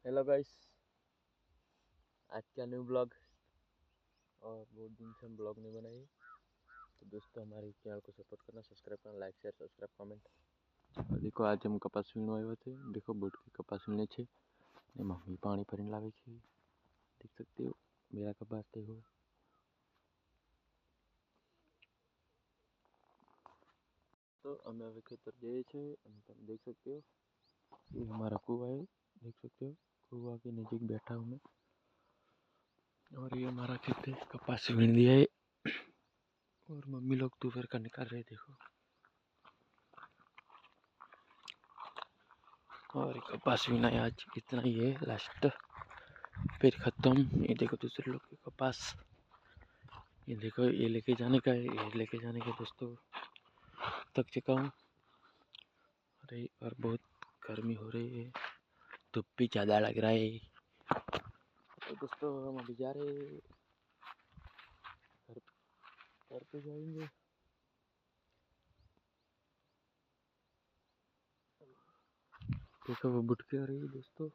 Hello guys, आज का new blog. और बहुत दिन से हम ब्लॉग नहीं बनाए। तो दोस्तों, हमारे चैनल को सपोर्ट करना, सब्सक्राइब करना, लाइक शेयर सब्सक्राइब कमेंट। और देखो, आज हम कपास वीणो આવ્યો છે। देखो बोट की कपास वीणे છે। ને મમ્મી પાણી ભરીને લાવે છે। देख सकते हो मेरा कपास। देखो तो हमें अभी खेतर जाए छे। तुम देख सकते हो ये हमारा कुआ है। देख सकते हो कुआ के नजदीक बैठा हूँ मैं। और ये हमारा खेत है, कपास वीण दिया है। और मम्मी लोग तुवर का निकाल रहे। देखो, और कपास वीणा आज इतना ही है, लास्ट फिर खत्म। ये देखो दूसरे लोग के कपास। ये देखो, ये लेके जाने का है, ये लेके जाने का दोस्तों। थक चुका हूँ। अरे, और बहुत गर्मी हो रही है, धूप भी ज़्यादा लग रहा है। तो दोस्तों, हम अभी जा रहे हैं घर पे जाएंगे। देखो वो बुटके आ रही है दोस्तों।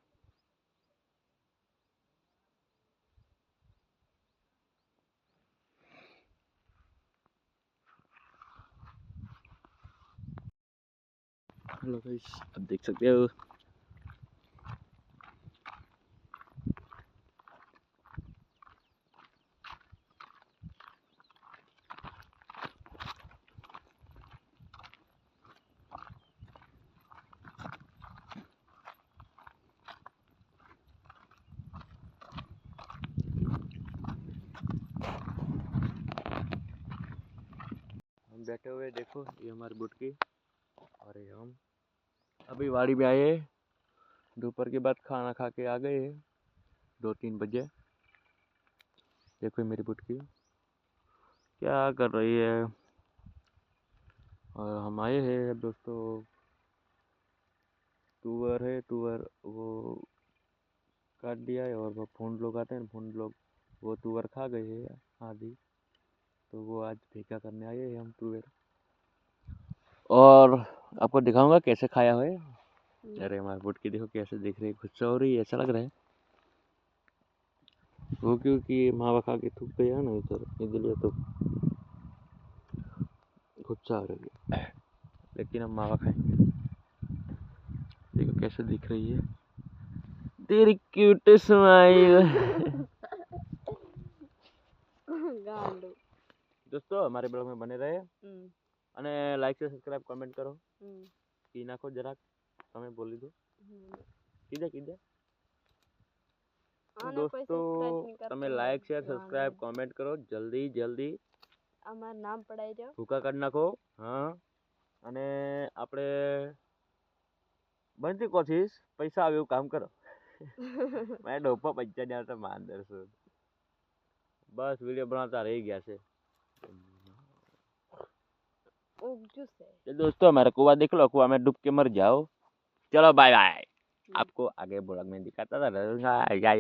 हेलो गाइस, अब देख सकते हो हम बैठे हुए। देखो ये हमारी बुटकी। और ये हम अभी वाड़ी में आए। दोपहर के बाद खाना खा के आ गए 2-3 बजे। देखो मेरी बुटकी क्या कर रही है। और हम आए हैं दोस्तों। तुअर है, तुअर वो काट दिया है। और वो फूंड लोग आते हैं, फूंड लोग वो तुअर खा गए हैं आधी। तो वो आज फेंका करने आए हैं हम तुअर। और आपको दिखाऊंगा कैसे खाया हुआ है। अरे हमारी बुटकी देखो कैसे दिख रही है, गुस्सा हो रही है, ऐसा लग रहा है वो, क्योंकि मावा खा के थूक गया ना इधर, इसलिए तो गुस्सा आ रही है। लेकिन हम मावा खाएंगे। देखो कैसे दिख रही है तेरी क्यूट स्माइल। दोस्तों, हमारे ब्लॉग में बने रहे અને લાઈક से સબસ્ક્રાઇબ કમેન્ટ કરો। કી નાખો જરાક, તમે બોલી દો। કીધે કીધે दोस्तों, તમે લાઈક શેર સબસ્ક્રાઇબ કોમેન્ટ કરો જલ્દી જલ્દી। અમારું નામ પડાઈ દો, ભૂકા કાઢ નાખો। હા, અને આપણે બનતી કોશિશ પૈસા આવે એવું કામ કરો। मैं डोपा बच्चा नहीं आता मानदर से। बस वीडियो बनाता रह गया से। तो दोस्तों, हमारा कुआ देख लो, कुआ में डूब के मर जाओ। चलो बाय बाय। आपको आगे ब्लॉग में दिखाता था रहूंगा। या